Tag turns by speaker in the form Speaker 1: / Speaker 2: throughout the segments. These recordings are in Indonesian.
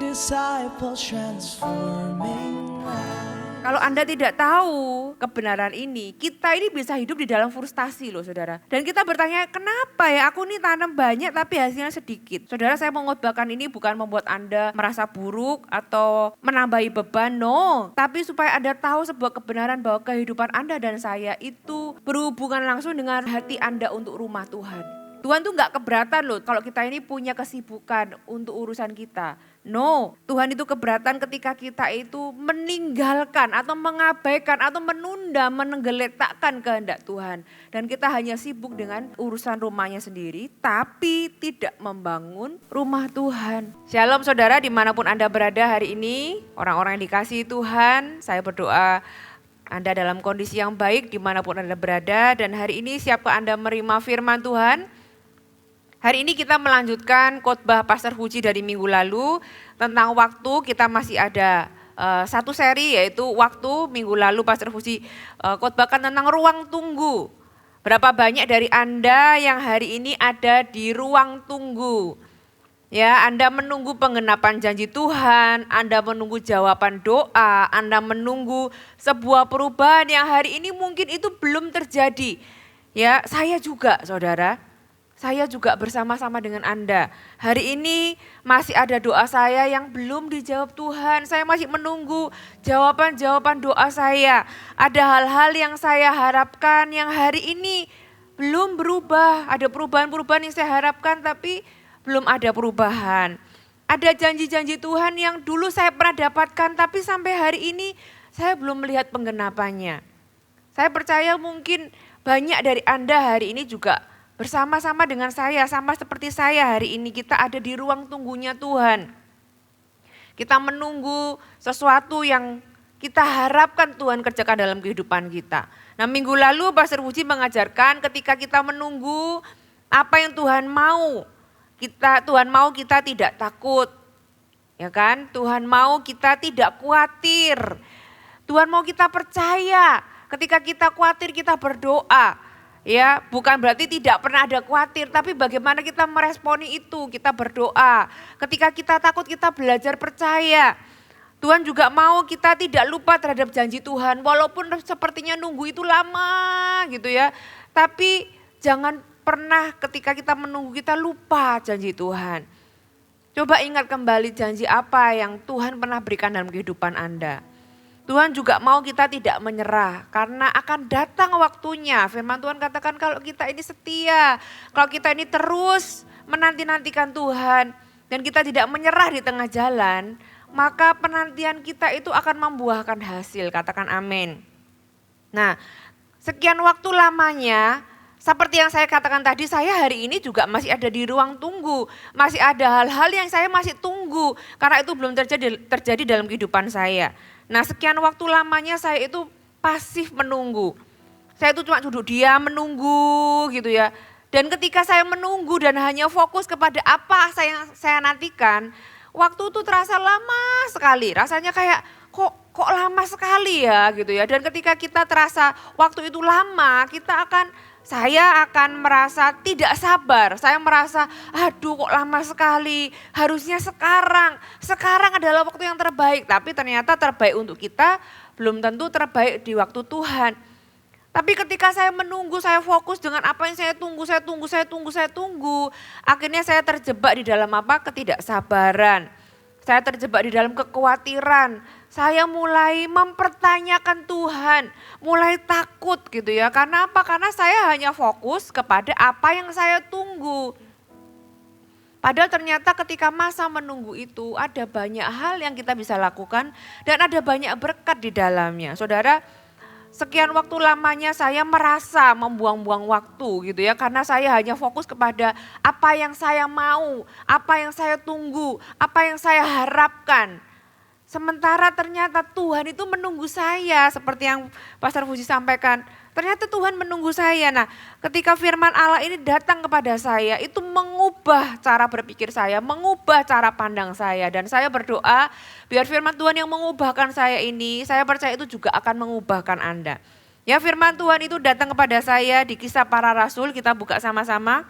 Speaker 1: disciples transforming lives.
Speaker 2: Kalau Anda tidak tahu kebenaran ini, kita ini bisa hidup di dalam frustasi loh saudara. Dan kita bertanya, kenapa ya aku ini tanam banyak tapi hasilnya sedikit. Saudara, saya mengkhotbahkan ini bukan membuat Anda merasa buruk atau menambahi beban, no. Tapi supaya Anda tahu sebuah kebenaran bahwa kehidupan Anda dan saya itu berhubungan langsung dengan hati Anda untuk rumah Tuhan. Tuhan tuh gak keberatan loh kalau kita ini punya kesibukan untuk urusan kita. No, Tuhan itu keberatan ketika kita itu meninggalkan atau mengabaikan atau menunda, menggeletakkan kehendak Tuhan. Dan kita hanya sibuk dengan urusan rumahnya sendiri tapi tidak membangun rumah Tuhan. Shalom saudara, dimanapun Anda berada hari ini, orang-orang yang dikasihi Tuhan, saya berdoa Anda dalam kondisi yang baik dimanapun Anda berada. Dan hari ini siapkah Anda menerima firman Tuhan? Hari ini kita melanjutkan khotbah Pastor Fuji dari minggu lalu tentang waktu. Kita masih ada satu seri yaitu waktu. Minggu lalu Pastor Fuji khotbahkan tentang ruang tunggu. Berapa banyak dari Anda yang hari ini ada di ruang tunggu? Ya, Anda menunggu penggenapan janji Tuhan, Anda menunggu jawaban doa, Anda menunggu sebuah perubahan yang hari ini mungkin itu belum terjadi. Ya, saya juga saudara. Saya juga bersama-sama dengan Anda. Hari ini masih ada doa saya yang belum dijawab Tuhan. Saya masih menunggu jawaban-jawaban doa saya. Ada hal-hal yang saya harapkan yang hari ini belum berubah. Ada perubahan-perubahan yang saya harapkan tapi belum ada perubahan. Ada janji-janji Tuhan yang dulu saya pernah dapatkan tapi sampai hari ini saya belum melihat penggenapannya. Saya percaya mungkin banyak dari Anda hari ini juga bersama-sama dengan saya, sama seperti saya hari ini kita ada di ruang tunggunya Tuhan. Kita menunggu sesuatu yang kita harapkan Tuhan kerjakan dalam kehidupan kita. Nah, minggu lalu Pastor Puji mengajarkan ketika kita menunggu apa yang Tuhan mau. Tuhan mau kita tidak takut. Ya kan? Tuhan mau kita tidak khawatir. Tuhan mau kita percaya. Ketika kita khawatir kita berdoa. Ya, bukan berarti tidak pernah ada khawatir, tapi bagaimana kita meresponi itu, kita berdoa. Ketika kita takut, kita belajar percaya. Tuhan juga mau kita tidak lupa terhadap janji Tuhan, walaupun sepertinya nunggu itu lama gitu ya. Tapi jangan pernah ketika kita menunggu kita lupa janji Tuhan. Coba ingat kembali janji apa yang Tuhan pernah berikan dalam kehidupan Anda. Tuhan juga mau kita tidak menyerah karena akan datang waktunya. Firman Tuhan katakan kalau kita ini setia, kalau kita ini terus menanti-nantikan Tuhan dan kita tidak menyerah di tengah jalan, maka penantian kita itu akan membuahkan hasil. Katakan amin. Nah, sekian waktu lamanya, seperti yang saya katakan tadi, saya hari ini juga masih ada di ruang tunggu. Masih ada hal-hal yang saya masih tunggu karena itu belum terjadi dalam kehidupan saya. Nah, sekian waktu lamanya saya itu pasif menunggu. Saya itu cuma duduk diam menunggu gitu ya. Dan ketika saya menunggu dan hanya fokus kepada apa saya nantikan, waktu itu terasa lama sekali. Rasanya kayak kok lama sekali ya gitu ya. Dan ketika kita terasa waktu itu lama, saya akan merasa tidak sabar. Saya merasa aduh kok lama sekali, harusnya sekarang. Sekarang adalah waktu yang terbaik. Tapi ternyata terbaik untuk kita belum tentu terbaik di waktu Tuhan. Tapi ketika saya menunggu, saya fokus dengan apa yang saya tunggu. Akhirnya saya terjebak di dalam apa? Ketidaksabaran. Saya terjebak di dalam kekhawatiran. Saya mulai mempertanyakan Tuhan, mulai takut gitu ya. Karena apa? Karena saya hanya fokus kepada apa yang saya tunggu. Padahal ternyata ketika masa menunggu itu ada banyak hal yang kita bisa lakukan dan ada banyak berkat di dalamnya. Saudara, sekian waktu lamanya saya merasa membuang-buang waktu gitu ya. Karena saya hanya fokus kepada apa yang saya mau, apa yang saya tunggu, apa yang saya harapkan. Sementara ternyata Tuhan itu menunggu saya seperti yang Pastor Fuji sampaikan. Ternyata Tuhan menunggu saya. Nah, ketika firman Allah ini datang kepada saya itu mengubah cara berpikir saya, mengubah cara pandang saya. Dan saya berdoa biar firman Tuhan yang mengubahkan saya ini, saya percaya itu juga akan mengubahkan Anda. Ya, firman Tuhan itu datang kepada saya di Kisah Para Rasul, kita buka sama-sama.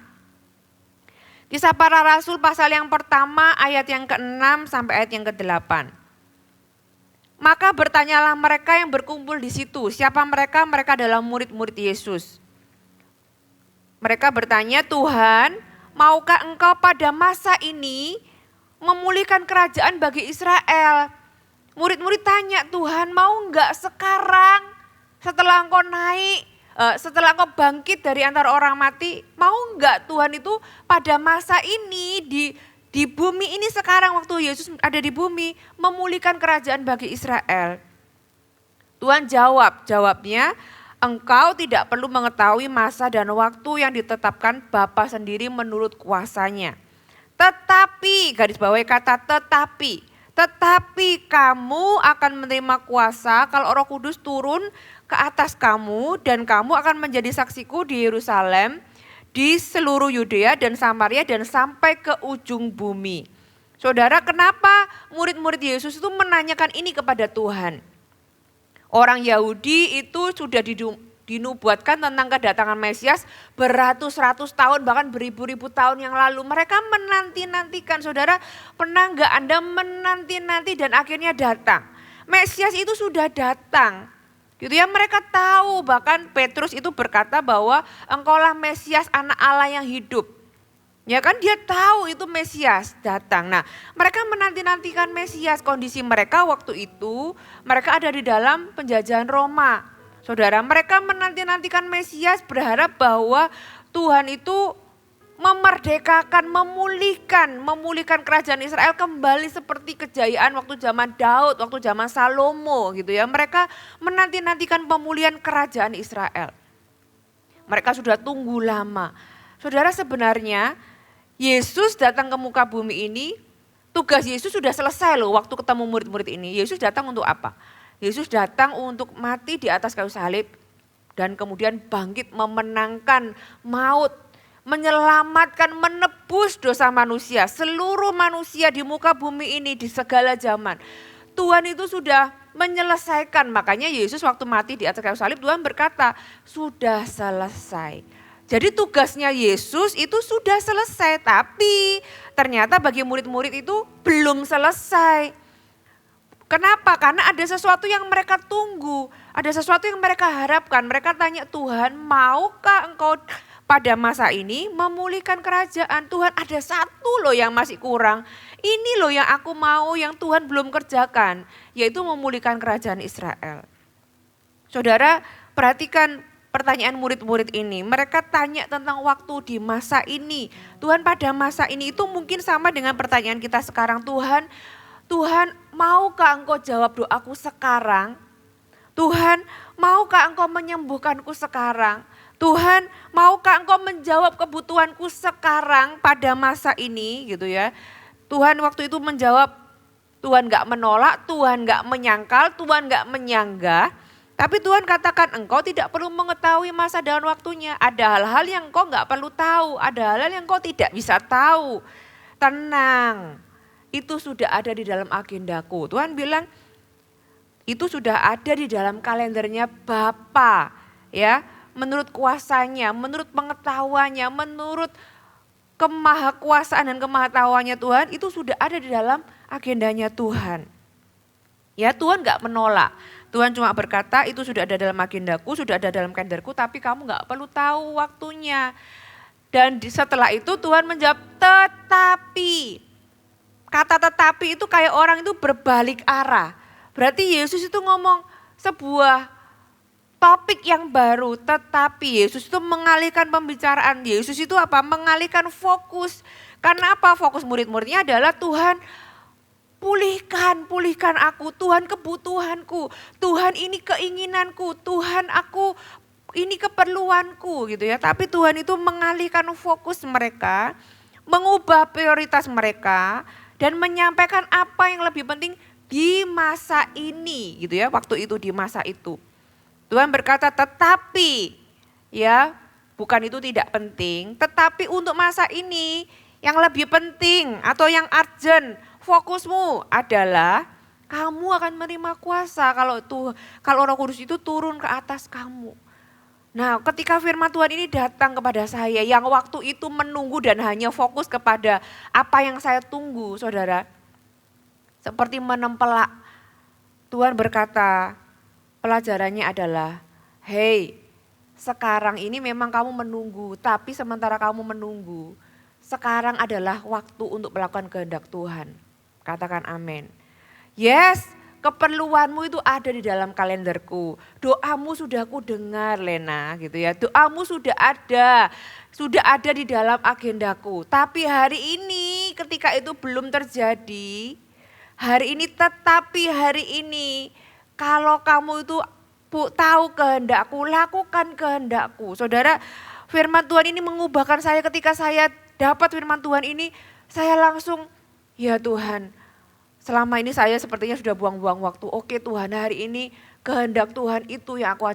Speaker 2: Kisah Para Rasul pasal yang pertama ayat yang ke-6 sampai ayat yang ke-8. Maka bertanyalah mereka yang berkumpul di situ, siapa mereka? Mereka adalah murid-murid Yesus. Mereka bertanya, Tuhan, maukah engkau pada masa ini memulihkan kerajaan bagi Israel? Murid-murid tanya, Tuhan mau enggak sekarang setelah engkau naik, setelah engkau bangkit dari antara orang mati, mau enggak Tuhan itu pada masa ini di bumi ini sekarang waktu Yesus ada di bumi memulihkan kerajaan bagi Israel? Tuhan jawabnya, engkau tidak perlu mengetahui masa dan waktu yang ditetapkan Bapa sendiri menurut kuasanya. Tetapi, garis bawahi kata tetapi kamu akan menerima kuasa kalau Roh Kudus turun ke atas kamu dan kamu akan menjadi saksiku di Yerusalem, di seluruh Yudea dan Samaria dan sampai ke ujung bumi. Saudara, kenapa murid-murid Yesus itu menanyakan ini kepada Tuhan? Orang Yahudi itu sudah dinubuatkan tentang kedatangan Mesias beratus-ratus tahun bahkan beribu-ribu tahun yang lalu. Mereka menanti-nantikan, saudara, pernah enggak Anda menanti-nanti dan akhirnya datang? Mesias itu sudah datang. Gitu ya, mereka tahu, bahkan Petrus itu berkata bahwa engkaulah Mesias anak Allah yang hidup. Ya kan, dia tahu itu Mesias datang. Nah, mereka menanti-nantikan Mesias. Kondisi mereka waktu itu, mereka ada di dalam penjajahan Roma. Saudara, mereka menanti-nantikan Mesias, berharap bahwa Tuhan itu memerdekakan, memulihkan kerajaan Israel kembali seperti kejayaan waktu zaman Daud, waktu zaman Salomo gitu ya. Mereka menanti-nantikan pemulihan kerajaan Israel. Mereka sudah tunggu lama. Saudara, sebenarnya Yesus datang ke muka bumi ini, tugas Yesus sudah selesai loh waktu ketemu murid-murid ini. Yesus datang untuk apa? Yesus datang untuk mati di atas kayu salib dan kemudian bangkit memenangkan maut, menyelamatkan, menebus dosa manusia, seluruh manusia di muka bumi ini di segala zaman. Tuhan itu sudah menyelesaikan, makanya Yesus waktu mati di atas kayu salib Tuhan berkata, sudah selesai. Jadi tugasnya Yesus itu sudah selesai, tapi ternyata bagi murid-murid itu belum selesai. Kenapa? Karena ada sesuatu yang mereka tunggu, ada sesuatu yang mereka harapkan. Mereka tanya, Tuhan, maukah engkau pada masa ini memulihkan kerajaan? Tuhan, ada satu loh yang masih kurang. Ini loh yang aku mau, yang Tuhan belum kerjakan, yaitu memulihkan kerajaan Israel. Saudara, perhatikan pertanyaan murid-murid ini. Mereka tanya tentang waktu di masa ini. Tuhan, pada masa ini itu mungkin sama dengan pertanyaan kita sekarang. Tuhan, maukah engkau jawab doaku sekarang? Tuhan, maukah engkau menyembuhkanku sekarang? Tuhan, maukah engkau menjawab kebutuhanku sekarang pada masa ini gitu ya. Tuhan waktu itu menjawab, Tuhan gak menolak, Tuhan gak menyangkal, Tuhan gak menyanggah. Tapi Tuhan katakan engkau tidak perlu mengetahui masa dan waktunya. Ada hal-hal yang engkau gak perlu tahu, ada hal-hal yang engkau tidak bisa tahu. Tenang, itu sudah ada di dalam agendaku. Tuhan bilang, itu sudah ada di dalam kalendernya Bapa, ya, menurut kuasanya, menurut pengetahuannya, menurut kemahakuasaan dan kemahatauannya Tuhan, itu sudah ada di dalam agendanya Tuhan. Ya, Tuhan gak menolak. Tuhan cuma berkata itu sudah ada dalam agendaku, sudah ada dalam kalenderku, tapi kamu gak perlu tahu waktunya. Dan setelah itu Tuhan menjawab tetapi. Kata tetapi itu kayak orang itu berbalik arah. Berarti Yesus itu ngomong sebuah topik yang baru, tetapi Yesus itu mengalihkan pembicaraan. Yesus itu apa? Mengalihkan fokus. Karena apa? Fokus murid-muridnya adalah Tuhan, pulihkan aku, Tuhan kebutuhanku, Tuhan ini keinginanku, Tuhan aku ini keperluanku gitu ya. Tapi Tuhan itu mengalihkan fokus mereka, mengubah prioritas mereka dan menyampaikan apa yang lebih penting di masa ini gitu ya. Waktu itu di masa itu. Tuhan berkata tetapi ya, bukan itu tidak penting, tetapi untuk masa ini yang lebih penting atau yang urgent, fokusmu adalah kamu akan menerima kuasa kalau Roh Kudus itu turun ke atas kamu. Nah, ketika firman Tuhan ini datang kepada saya yang waktu itu menunggu dan hanya fokus kepada apa yang saya tunggu, saudara. Seperti menempelak, Tuhan berkata, pelajarannya adalah, hey, sekarang ini memang kamu menunggu, tapi sementara kamu menunggu, sekarang adalah waktu untuk melakukan kehendak Tuhan. Katakan amin. Yes, keperluanmu itu ada di dalam kalenderku. Doamu sudah aku dengar, Lena, gitu ya. Doamu sudah ada di dalam agendaku. Tapi hari ini ketika itu belum terjadi, tetapi hari ini kalau kamu itu tahu kehendakku, lakukan kehendakku. Saudara, firman Tuhan ini mengubahkan saya ketika saya dapat firman Tuhan ini, saya langsung, ya Tuhan, selama ini saya sepertinya sudah buang-buang waktu. Oke Tuhan, hari ini kehendak Tuhan itu yang aku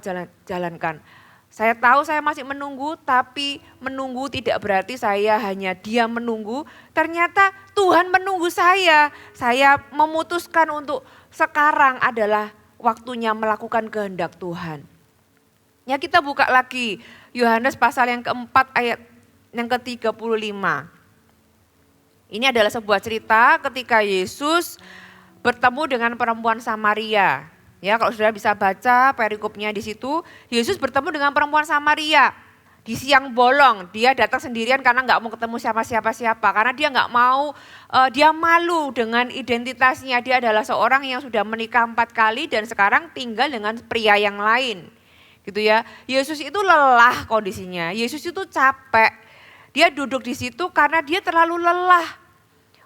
Speaker 2: jalankan. Saya tahu saya masih menunggu, tapi menunggu tidak berarti saya hanya diam menunggu. Ternyata Tuhan menunggu saya. Saya memutuskan untuk sekarang adalah waktunya melakukan kehendak Tuhan. Ya, kita buka lagi Yohanes pasal yang keempat ayat yang ke-35. Ini adalah sebuah cerita ketika Yesus bertemu dengan perempuan Samaria. Ya, kalau saudara bisa baca perikopnya di situ, Yesus bertemu dengan perempuan Samaria di siang bolong. Dia datang sendirian karena nggak mau ketemu siapa-siapa, karena dia nggak mau, dia malu dengan identitasnya. Dia adalah seorang yang sudah menikah 4 kali dan sekarang tinggal dengan pria yang lain, gitu ya. Yesus itu lelah kondisinya, Yesus itu capek. Dia duduk di situ karena dia terlalu lelah.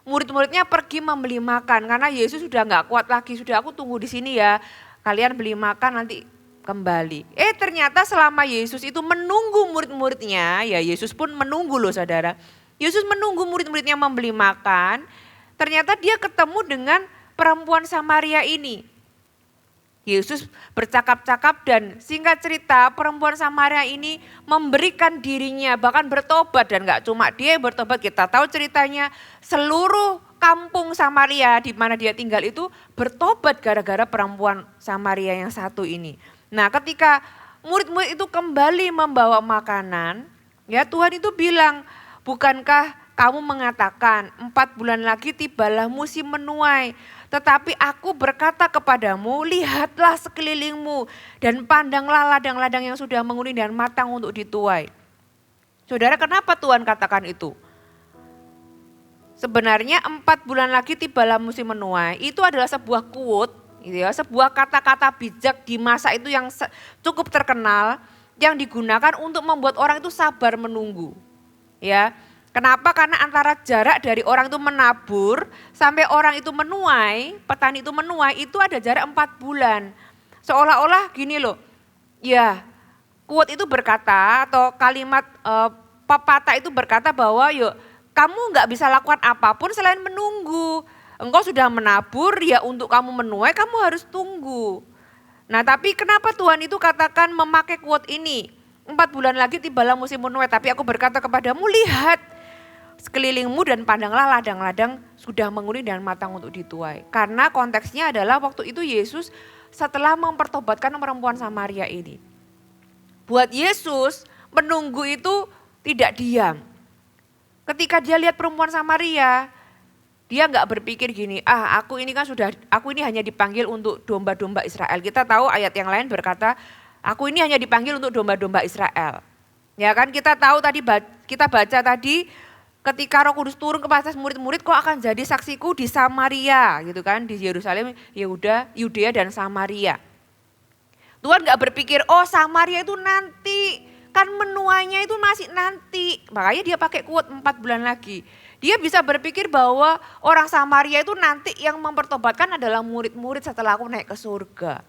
Speaker 2: Murid-muridnya pergi membeli makan karena Yesus sudah nggak kuat lagi. Sudah, aku tunggu di sini ya, kalian beli makan nanti kembali. Ternyata selama Yesus itu menunggu murid-muridnya, ya Yesus pun menunggu loh saudara. Yesus menunggu murid-muridnya membeli makan, ternyata dia ketemu dengan perempuan Samaria ini. Yesus bercakap-cakap dan singkat cerita perempuan Samaria ini memberikan dirinya, bahkan bertobat, dan gak cuma dia yang bertobat, kita tahu ceritanya seluruh kampung Samaria di mana dia tinggal itu bertobat gara-gara perempuan Samaria yang satu ini. Nah, ketika murid-murid itu kembali membawa makanan, ya Tuhan itu bilang, bukankah kamu mengatakan 4 bulan lagi tibalah musim menuai. Tetapi aku berkata kepadamu, lihatlah sekelilingmu dan pandanglah ladang-ladang yang sudah menguning dan matang untuk dituai. Saudara, kenapa Tuhan katakan itu? Sebenarnya 4 bulan lagi tibalah musim menuai, itu adalah sebuah quote, gitu ya, sebuah kata-kata bijak di masa itu yang cukup terkenal, yang digunakan untuk membuat orang itu sabar menunggu. Ya. Kenapa? Karena antara jarak dari orang itu menabur sampai orang itu menuai, petani itu menuai, itu ada jarak 4 bulan. Seolah-olah gini loh, ya quote itu berkata atau kalimat pepatah itu berkata bahwa yuk kamu gak bisa lakukan apapun selain menunggu. Engkau sudah menabur, ya untuk kamu menuai kamu harus tunggu. Nah, tapi kenapa Tuhan itu katakan memakai quote ini? 4 bulan lagi tibalah musim menuai, tapi aku berkata kepadamu, lihat sekelilingmu dan pandanglah ladang-ladang sudah menguning dan matang untuk dituai. Karena konteksnya adalah waktu itu Yesus setelah mempertobatkan perempuan Samaria ini. Buat Yesus menunggu itu tidak diam. Ketika dia lihat perempuan Samaria, dia nggak berpikir gini, aku ini hanya dipanggil untuk domba-domba Israel. Kita tahu ayat yang lain berkata, aku ini hanya dipanggil untuk domba-domba Israel. Ya kan, kita tahu tadi, kita baca tadi, ketika Roh Kudus turun ke atas murid-murid, kok akan jadi saksiku di Samaria, gitu kan, di Yerusalem, Yehuda, Yudea dan Samaria. Tuhan gak berpikir, oh Samaria itu nanti, kan menuainya itu masih nanti. Makanya dia pakai quote 4 bulan lagi. Dia bisa berpikir bahwa orang Samaria itu nanti yang mempertobatkan adalah murid-murid setelah aku naik ke surga.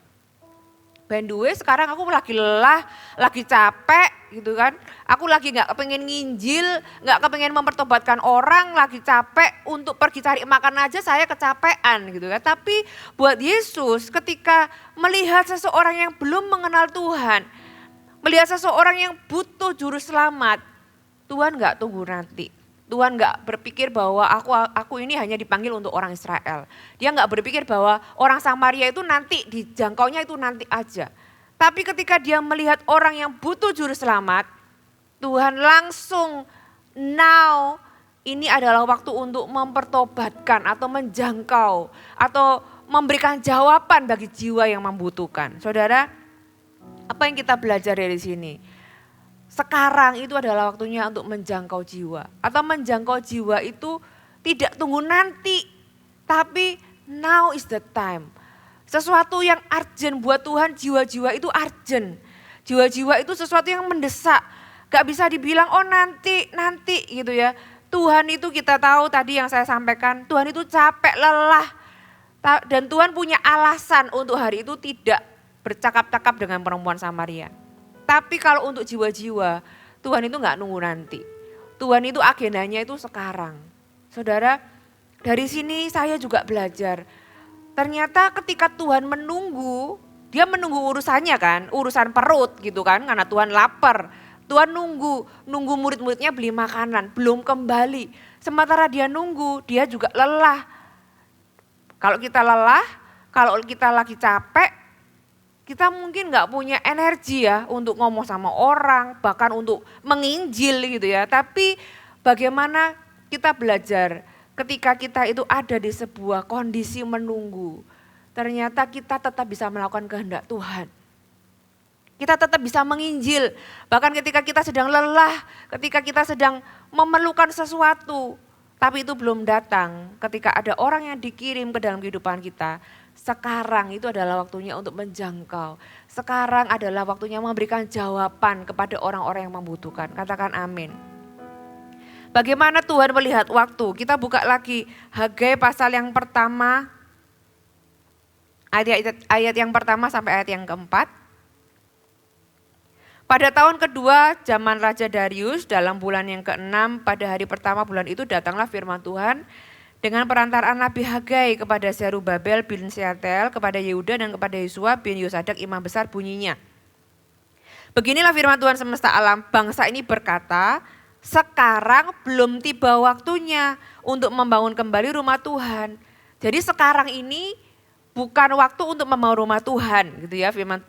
Speaker 2: By the way, sekarang aku lagi lelah, lagi capek gitu kan. Aku lagi gak kepengen nginjil, gak kepengen mempertobatkan orang, lagi capek untuk pergi cari makan aja saya kecapean gitu kan. Tapi buat Yesus ketika melihat seseorang yang belum mengenal Tuhan, melihat seseorang yang butuh juru selamat, Tuhan gak tunggu nanti. Tuhan gak berpikir bahwa aku ini hanya dipanggil untuk orang Israel. Dia gak berpikir bahwa orang Samaria itu nanti dijangkaunya itu nanti aja. Tapi ketika dia melihat orang yang butuh juru selamat, Tuhan langsung now ini adalah waktu untuk mempertobatkan atau menjangkau atau memberikan jawaban bagi jiwa yang membutuhkan. Saudara, apa yang kita belajar dari sini? Sekarang itu adalah waktunya untuk menjangkau jiwa. Atau menjangkau jiwa itu tidak tunggu nanti, tapi now is the time. Sesuatu yang urgent buat Tuhan, jiwa-jiwa itu urgent. Jiwa-jiwa itu sesuatu yang mendesak. Gak bisa dibilang oh nanti gitu ya. Tuhan itu kita tahu tadi yang saya sampaikan, Tuhan itu capek, lelah. Dan Tuhan punya alasan untuk hari itu tidak bercakap-cakap dengan perempuan Samaria. Tapi kalau untuk jiwa-jiwa, Tuhan itu gak nunggu nanti. Tuhan itu agendanya itu sekarang. Saudara, dari sini saya juga belajar. Ternyata ketika Tuhan menunggu, dia menunggu urusannya kan, urusan perut gitu kan, karena Tuhan lapar. Tuhan nunggu murid-muridnya beli makanan, belum kembali. Sementara dia nunggu, dia juga lelah. Kalau kita lelah, kalau kita lagi capek, kita mungkin gak punya energi ya untuk ngomong sama orang, bahkan untuk menginjil gitu ya. Tapi bagaimana kita belajar ketika kita itu ada di sebuah kondisi menunggu. Ternyata kita tetap bisa melakukan kehendak Tuhan. Kita tetap bisa menginjil, bahkan ketika kita sedang lelah, ketika kita sedang memerlukan sesuatu, tapi itu belum datang. Ketika ada orang yang dikirim ke dalam kehidupan kita, sekarang itu adalah waktunya untuk menjangkau. Sekarang adalah waktunya memberikan jawaban kepada orang-orang yang membutuhkan. Katakan amin. Bagaimana Tuhan melihat waktu? Kita buka lagi Hagai pasal yang pertama, ayat yang pertama sampai ayat yang keempat. Pada tahun kedua zaman Raja Darius dalam bulan yang ke-6 pada hari pertama bulan itu datanglah firman Tuhan dengan perantaraan Nabi Hagai kepada Zerubabel bin Shealtiel, kepada Yehuda dan kepada Yesua bin Yosadak imam besar bunyinya. Beginilah firman Tuhan semesta alam, bangsa ini berkata, sekarang belum tiba waktunya untuk membangun kembali rumah Tuhan. Jadi sekarang ini bukan waktu untuk membangun rumah Tuhan, gitu ya. Firman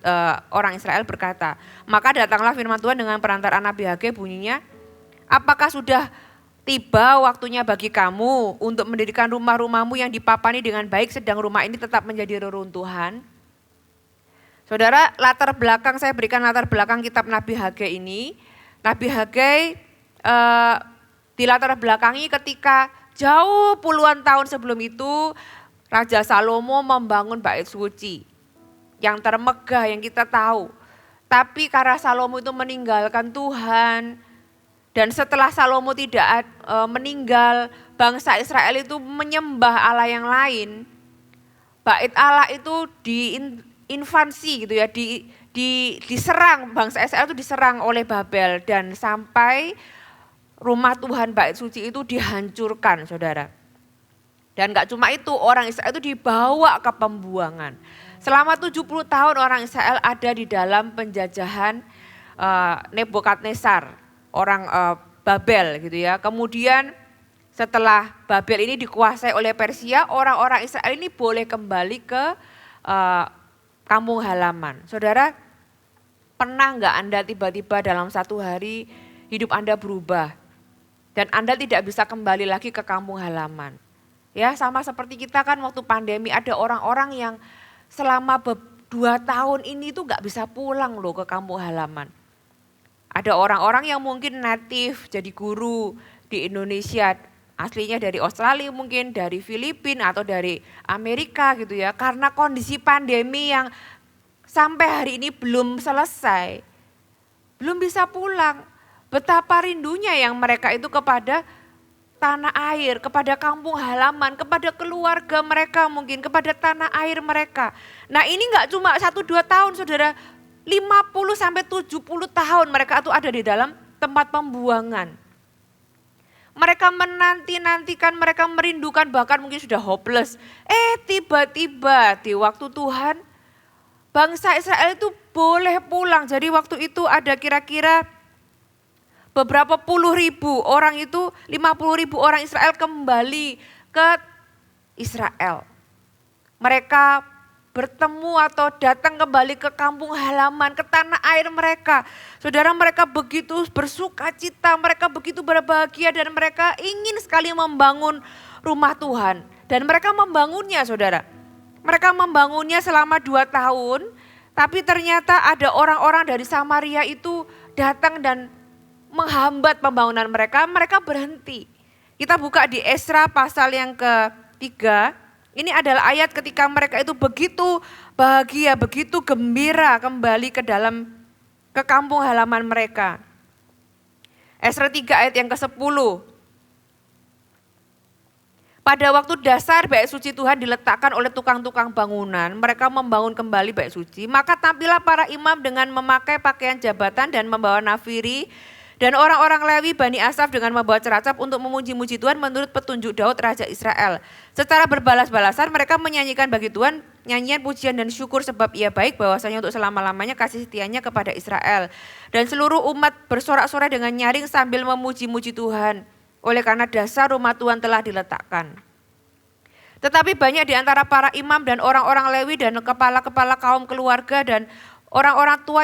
Speaker 2: orang Israel berkata, maka datanglah firman Tuhan dengan perantaraan Nabi Hagai bunyinya, apakah sudah tiba waktunya bagi kamu untuk mendirikan rumah-rumahmu yang dipapani dengan baik, sedang rumah ini tetap menjadi reruntuhan? Saudara, latar belakang saya berikan latar belakang kitab Nabi Hagai ini. Nabi Hagai di latar belakangi ketika jauh puluhan tahun sebelum itu Raja Salomo membangun bait suci yang termegah yang kita tahu. Tapi karena Salomo itu meninggalkan Tuhan dan setelah Salomo tidak meninggal, bangsa Israel itu menyembah Allah yang lain. Bait Allah itu diinvasi gitu ya, diserang, bangsa Israel itu diserang oleh Babel dan sampai rumah Tuhan bait suci itu dihancurkan, saudara. Dan gak cuma itu, orang Israel itu dibawa ke pembuangan. Selama 70 tahun orang Israel ada di dalam penjajahan Nebukadnezar, orang Babel gitu ya. Kemudian setelah Babel ini dikuasai oleh Persia, orang-orang Israel ini boleh kembali ke kampung halaman. Saudara, pernah gak Anda tiba-tiba dalam satu hari hidup Anda berubah dan Anda tidak bisa kembali lagi ke kampung halaman? Ya, sama seperti kita kan waktu pandemi ada orang-orang yang selama 2 tahun ini tuh gak bisa pulang loh ke kampung halaman. Ada orang-orang yang mungkin native jadi guru di Indonesia, aslinya dari Australia mungkin, dari Filipina atau dari Amerika gitu ya. Karena kondisi pandemi yang sampai hari ini belum selesai, belum bisa pulang. Betapa rindunya yang mereka itu kepada tanah air, kepada kampung halaman, kepada keluarga mereka mungkin, kepada tanah air mereka. Nah ini gak cuma 1-2 tahun saudara, 50-70 tahun mereka itu ada di dalam tempat pembuangan. Mereka menanti-nantikan, mereka merindukan, bahkan mungkin sudah hopeless. Tiba-tiba di waktu Tuhan, bangsa Israel itu boleh pulang. Jadi waktu itu ada kira-kira beberapa puluh ribu orang itu, 50.000 orang Israel kembali ke Israel. Mereka bertemu atau datang kembali ke kampung halaman, ke tanah air mereka. Saudara, mereka begitu bersuka cita, mereka begitu berbahagia dan mereka ingin sekali membangun rumah Tuhan. Dan mereka membangunnya, saudara. Mereka membangunnya selama 2 tahun, tapi ternyata ada orang-orang dari Samaria itu datang dan menghambat pembangunan mereka, mereka berhenti. Kita buka di Esra pasal yang ke-3. Ini adalah ayat ketika mereka itu begitu bahagia, begitu gembira kembali ke kampung halaman mereka. Esra 3 ayat yang ke-10. Pada waktu dasar bait suci Tuhan diletakkan oleh tukang-tukang bangunan, mereka membangun kembali bait suci. Maka tampillah para imam dengan memakai pakaian jabatan dan membawa nafiri. Dan orang-orang Lewi Bani Asaf dengan membawa ceracap untuk memuji-muji Tuhan menurut petunjuk Daud Raja Israel. Secara berbalas-balasan mereka menyanyikan bagi Tuhan nyanyian pujian dan syukur sebab ia baik bahwasanya untuk selama-lamanya kasih setianya kepada Israel. Dan seluruh umat bersorak-sorai dengan nyaring sambil memuji-muji Tuhan. Oleh karena dasar rumah Tuhan telah diletakkan. Tetapi banyak di antara para imam dan orang-orang Lewi dan kepala-kepala kaum keluarga dan orang-orang tua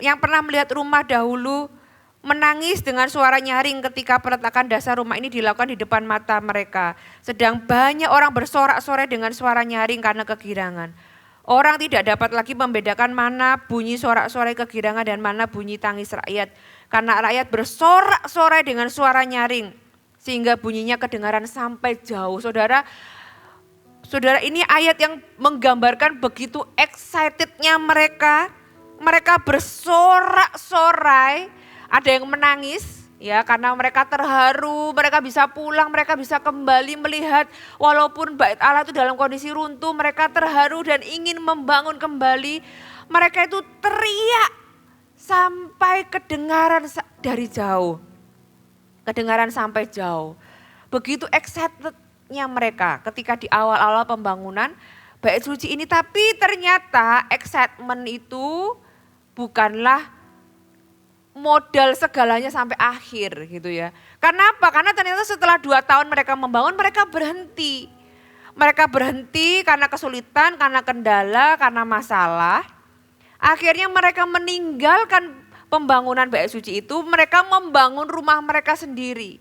Speaker 2: yang pernah melihat rumah dahulu menangis dengan suara nyaring ketika peletakan dasar rumah ini dilakukan di depan mata mereka. Sedang banyak orang bersorak-sorai dengan suara nyaring karena kegirangan. Orang tidak dapat lagi membedakan mana bunyi sorak-sorai kegirangan dan mana bunyi tangis rakyat. Karena rakyat bersorak-sorai dengan suara nyaring sehingga bunyinya kedengaran sampai jauh. Saudara, ini ayat yang menggambarkan begitu excitednya mereka. Mereka bersorak-sorai. Ada yang menangis ya karena mereka terharu, mereka bisa pulang, mereka bisa kembali melihat walaupun bait Allah itu dalam kondisi runtuh, mereka terharu dan ingin membangun kembali. Mereka itu teriak sampai kedengaran dari jauh. Kedengaran sampai jauh. Begitu excitednya mereka ketika di awal-awal pembangunan bait suci ini, tapi ternyata excitement itu bukanlah modal segalanya sampai akhir gitu ya. Kenapa? Karena ternyata setelah 2 tahun mereka membangun, mereka berhenti. Mereka berhenti karena kesulitan, karena kendala, karena masalah. Akhirnya mereka meninggalkan pembangunan bait suci itu, mereka membangun rumah mereka sendiri.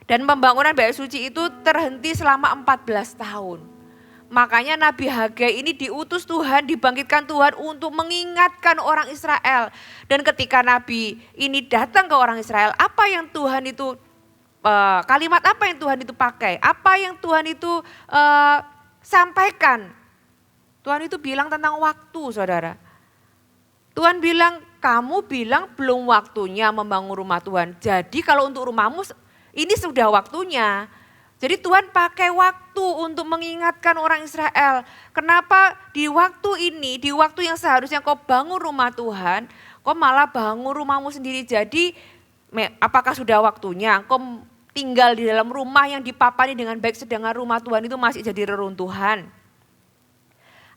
Speaker 2: Dan pembangunan bait suci itu terhenti selama 14 tahun. Makanya Nabi Hagai ini diutus Tuhan, dibangkitkan Tuhan untuk mengingatkan orang Israel. Dan ketika Nabi ini datang ke orang Israel, apa yang Tuhan itu, kalimat apa yang Tuhan itu pakai? Apa yang Tuhan itu sampaikan? Tuhan itu bilang tentang waktu, saudara. Tuhan bilang, kamu bilang belum waktunya membangun rumah Tuhan. Jadi kalau untuk rumahmu ini sudah waktunya. Jadi Tuhan pakai waktu untuk mengingatkan orang Israel. Kenapa di waktu ini, di waktu yang seharusnya kau bangun rumah Tuhan, kau malah bangun rumahmu sendiri. Jadi apakah sudah waktunya kau tinggal di dalam rumah yang dipapani dengan baik sedangkan rumah Tuhan itu masih jadi reruntuhan.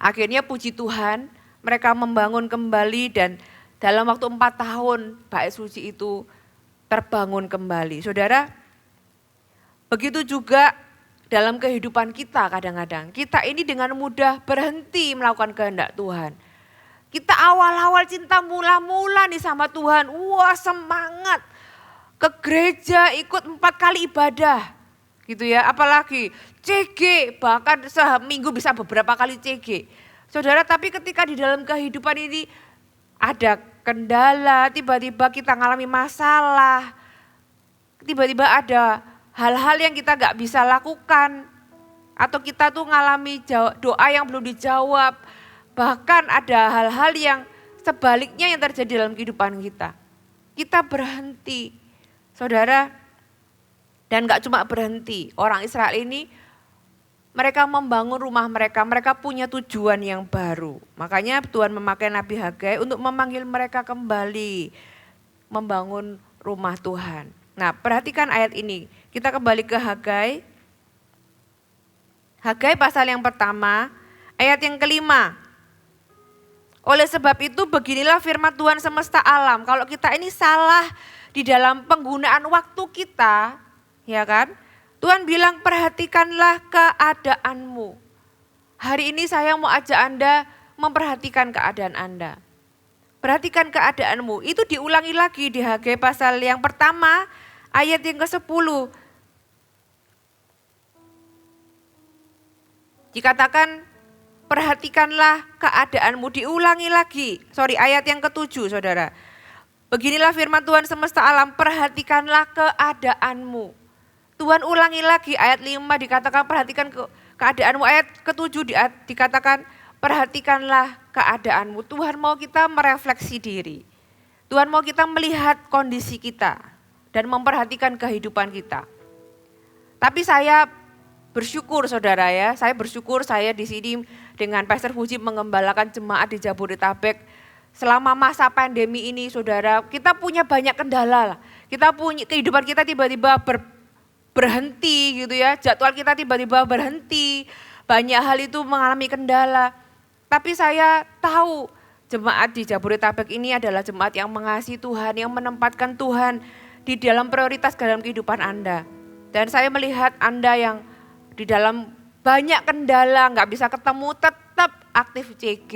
Speaker 2: Akhirnya puji Tuhan mereka membangun kembali dan dalam waktu 4 tahun bait suci itu terbangun kembali. Saudara, begitu juga dalam kehidupan kita kadang-kadang. Kita ini dengan mudah berhenti melakukan kehendak Tuhan. Kita awal-awal cinta mula-mula nih sama Tuhan. Wah, semangat. Ke gereja ikut 4 kali ibadah. Gitu ya, apalagi CG, bahkan seminggu bisa beberapa kali CG. Saudara, tapi ketika di dalam kehidupan ini ada kendala, tiba-tiba kita ngalami masalah. Tiba-tiba ada hal-hal yang kita gak bisa lakukan. Atau kita tuh ngalami doa yang belum dijawab. Bahkan ada hal-hal yang sebaliknya yang terjadi dalam kehidupan kita. Kita berhenti. Saudara, dan gak cuma berhenti. Orang Israel ini mereka membangun rumah mereka. Mereka punya tujuan yang baru. Makanya Tuhan memakai Nabi Hagai untuk memanggil mereka kembali. Membangun rumah Tuhan. Nah, perhatikan ayat ini. Kita kembali ke Hagai. Hagai pasal yang pertama, ayat yang kelima. Oleh sebab itu beginilah firman Tuhan semesta alam. Kalau kita ini salah di dalam penggunaan waktu kita, ya kan? Tuhan bilang perhatikanlah keadaanmu. Hari ini saya mau ajak Anda memperhatikan keadaan Anda. Perhatikan keadaanmu, itu diulangi lagi di Hagai pasal yang pertama ayat yang ke-10. Dikatakan perhatikanlah keadaanmu, diulangi lagi. Ayat yang ke-7 saudara. Beginilah firman Tuhan semesta alam, perhatikanlah keadaanmu. Tuhan ulangi lagi ayat 5 dikatakan perhatikan keadaanmu. Ayat ke-7 dikatakan perhatikanlah keadaanmu. Tuhan mau kita merefleksi diri. Tuhan mau kita melihat kondisi kita dan memperhatikan kehidupan kita. Tapi saya bersyukur saudara ya, saya bersyukur saya di sini dengan Pastor Fuji mengembalakan jemaat di Jabodetabek. Selama masa pandemi ini saudara, kita punya banyak kendala. Kita punya kehidupan kita tiba-tiba berhenti gitu ya, jadwal kita tiba-tiba berhenti. Banyak hal itu mengalami kendala. Tapi saya tahu jemaat di Jabodetabek ini adalah jemaat yang mengasihi Tuhan, yang menempatkan Tuhan di dalam prioritas dalam kehidupan Anda. Dan saya melihat Anda yang di dalam banyak kendala, nggak bisa ketemu, tetap aktif CG,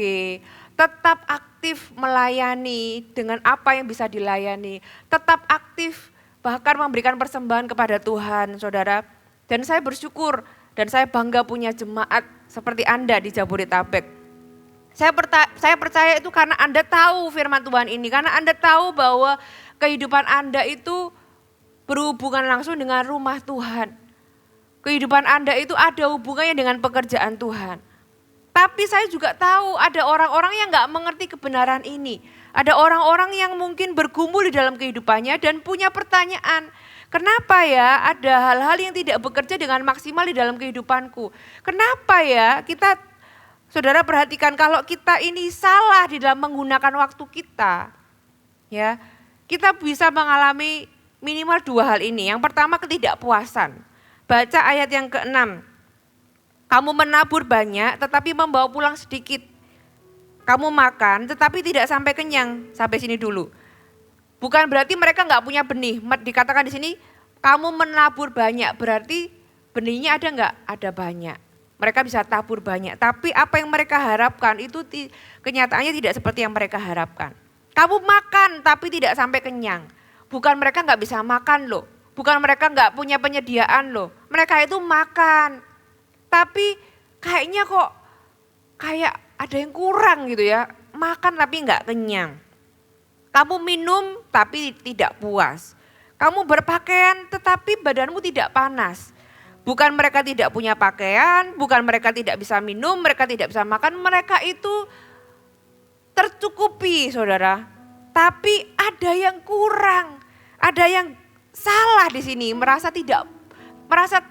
Speaker 2: tetap aktif melayani dengan apa yang bisa dilayani, tetap aktif bahkan memberikan persembahan kepada Tuhan, saudara. Dan saya bersyukur dan saya bangga punya jemaat seperti Anda di Jabodetabek. Saya percaya itu karena Anda tahu firman Tuhan ini, karena Anda tahu bahwa kehidupan Anda itu berhubungan langsung dengan rumah Tuhan. Kehidupan Anda itu ada hubungannya dengan pekerjaan Tuhan. Tapi saya juga tahu ada orang-orang yang gak mengerti kebenaran ini. Ada orang-orang yang mungkin bergumul di dalam kehidupannya dan punya pertanyaan. Kenapa ya ada hal-hal yang tidak bekerja dengan maksimal di dalam kehidupanku? Kenapa ya saudara perhatikan kalau kita ini salah di dalam menggunakan waktu kita. Ya, kita bisa mengalami minimal 2 hal ini. Yang pertama ketidakpuasan. Baca ayat yang ke-6. Kamu menabur banyak tetapi membawa pulang sedikit. Kamu makan tetapi tidak sampai kenyang. Sampai sini dulu. Bukan berarti mereka enggak punya benih. Dikatakan di sini kamu menabur banyak. Berarti benihnya ada enggak? Ada banyak. Mereka bisa tabur banyak. Tapi apa yang mereka harapkan itu kenyataannya tidak seperti yang mereka harapkan. Kamu makan tapi tidak sampai kenyang. Bukan mereka enggak bisa makan loh. Bukan mereka enggak punya penyediaan loh. Mereka itu makan. Tapi kayaknya kok kayak ada yang kurang gitu ya. Makan tapi enggak kenyang. Kamu minum tapi tidak puas. Kamu berpakaian tetapi badanmu tidak panas. Bukan mereka tidak punya pakaian, bukan mereka tidak bisa minum, mereka tidak bisa makan. Mereka itu tercukupi saudara. Tapi ada yang kurang. Ada yang salah di sini, merasa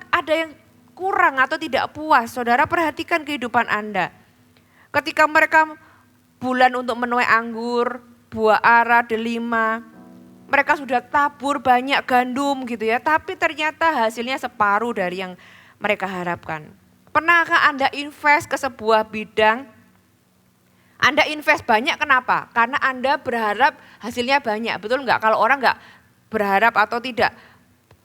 Speaker 2: ada yang kurang atau tidak puas. Saudara perhatikan kehidupan Anda. Ketika mereka bulan untuk menuai anggur, buah ara, delima, mereka sudah tabur banyak gandum gitu ya, tapi ternyata hasilnya separuh dari yang mereka harapkan. Pernahkah Anda invest ke sebuah bidang? Anda invest banyak kenapa? Karena Anda berharap hasilnya banyak, betul enggak? Kalau orang enggak berharap atau tidak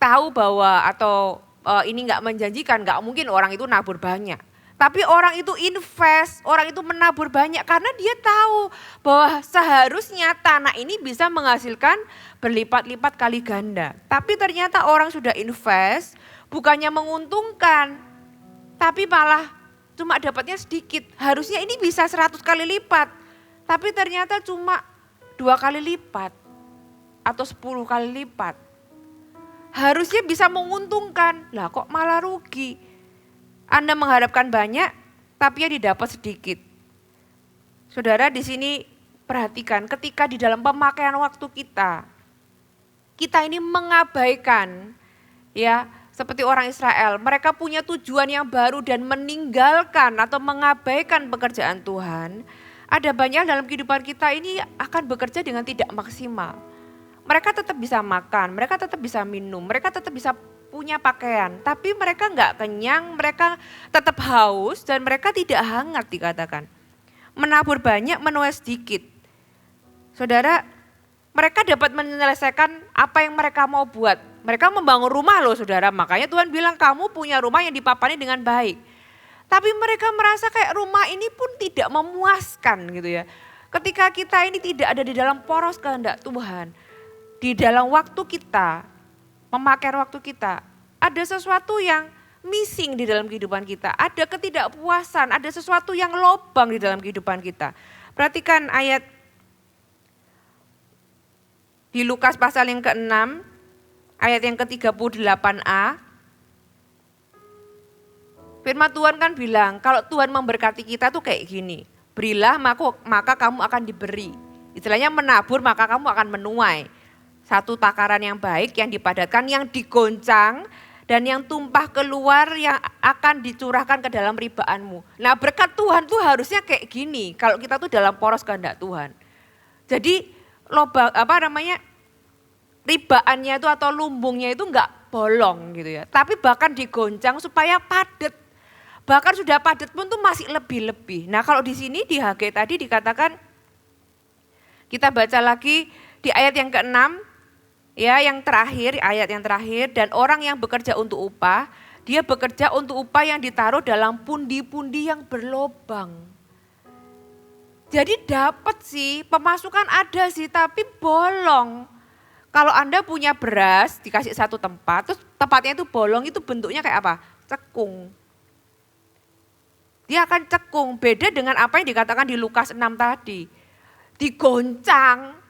Speaker 2: tahu bahwa atau ini enggak menjanjikan, enggak mungkin orang itu nabur banyak. Tapi orang itu invest, orang itu menabur banyak karena dia tahu bahwa seharusnya tanah ini bisa menghasilkan berlipat-lipat kali ganda. Tapi ternyata orang sudah invest bukannya menguntungkan, tapi malah cuma dapatnya sedikit. Harusnya ini bisa 100 kali lipat, tapi ternyata cuma 2 kali lipat. Atau 10 kali lipat. Harusnya bisa menguntungkan, lah kok malah rugi. Anda mengharapkan banyak, tapi ya didapat sedikit. Saudara di sini perhatikan ketika di dalam pemakaian waktu kita ini mengabaikan ya seperti orang Israel. Mereka punya tujuan yang baru dan meninggalkan atau mengabaikan pekerjaan Tuhan. Ada banyak dalam kehidupan kita ini akan bekerja dengan tidak maksimal. Mereka tetap bisa makan, mereka tetap bisa minum, mereka tetap bisa punya pakaian. Tapi mereka enggak kenyang, mereka tetap haus dan mereka tidak hangat dikatakan. Menabur banyak, menuai sedikit. Saudara, mereka dapat menyelesaikan apa yang mereka mau buat. Mereka membangun rumah loh saudara, makanya Tuhan bilang kamu punya rumah yang dipapani dengan baik. Tapi mereka merasa kayak rumah ini pun tidak memuaskan gitu ya. Ketika kita ini tidak ada di dalam poros kehendak Tuhan, di dalam waktu kita, memakai waktu kita, ada sesuatu yang missing di dalam kehidupan kita. Ada ketidakpuasan, ada sesuatu yang lobang di dalam kehidupan kita. Perhatikan ayat di Lukas pasal yang ke-6, ayat yang ke-38a. Firman Tuhan kan bilang, kalau Tuhan memberkati kita tuh kayak gini. Berilah maka kamu akan diberi. Istilahnya menabur maka kamu akan menuai. Satu takaran yang baik, yang dipadatkan, yang digoncang, dan yang tumpah keluar yang akan dicurahkan ke dalam ribaanmu. Nah berkat Tuhan tuh harusnya kayak gini kalau kita tuh dalam poros kehendak Tuhan. Jadi ribaannya itu atau lumbungnya itu enggak bolong gitu ya. Tapi bahkan digoncang supaya padat. Bahkan sudah padat pun tuh masih lebih-lebih. Nah kalau di sini di Hagai tadi dikatakan, kita baca lagi di ayat yang ke-6. Ya, yang terakhir, ayat yang terakhir, dan orang yang bekerja untuk upah, dia bekerja untuk upah yang ditaruh dalam pundi-pundi yang berlobang. Jadi dapat sih, pemasukan ada sih, tapi bolong. Kalau Anda punya beras, dikasih satu tempat, terus tempatnya itu bolong, itu bentuknya kayak apa? Cekung. Dia akan cekung, beda dengan apa yang dikatakan di Lukas 6 tadi. Digoncang.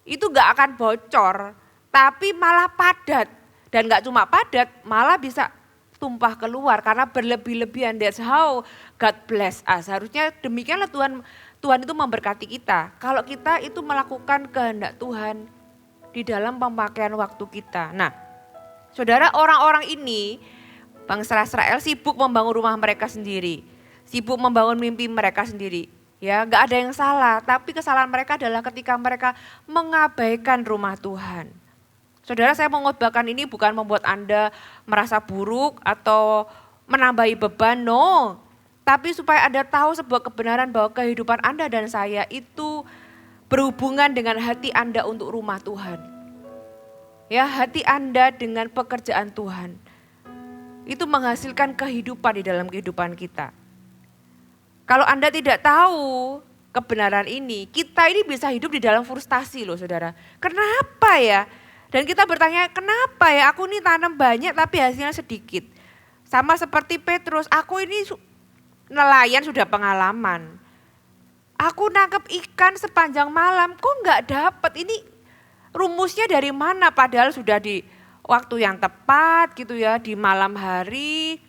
Speaker 2: Itu gak akan bocor, tapi malah padat. Dan gak cuma padat, malah bisa tumpah keluar karena berlebih-lebihan. That's how God bless us. Harusnya demikianlah Tuhan itu memberkati kita. Kalau kita itu melakukan kehendak Tuhan di dalam pemakaian waktu kita. Nah, saudara, orang-orang ini, bangsa Israel sibuk membangun rumah mereka sendiri. Sibuk membangun mimpi mereka sendiri. Ya, enggak ada yang salah, tapi kesalahan mereka adalah ketika mereka mengabaikan rumah Tuhan. Saudara, saya mengkhotbahkan ini bukan membuat Anda merasa buruk atau menambahi beban, no. Tapi supaya Anda tahu sebuah kebenaran bahwa kehidupan Anda dan saya itu berhubungan dengan hati Anda untuk rumah Tuhan. Ya, hati Anda dengan pekerjaan Tuhan. Itu menghasilkan kehidupan di dalam kehidupan kita. Kalau Anda tidak tahu kebenaran ini, kita ini bisa hidup di dalam frustasi loh saudara. Kenapa ya? Dan kita bertanya, kenapa ya aku ini tanam banyak tapi hasilnya sedikit. Sama seperti Petrus, aku ini nelayan sudah pengalaman. Aku nangkep ikan sepanjang malam, kok nggak dapet? Ini rumusnya dari mana? Padahal sudah di waktu yang tepat gitu ya, di malam hari.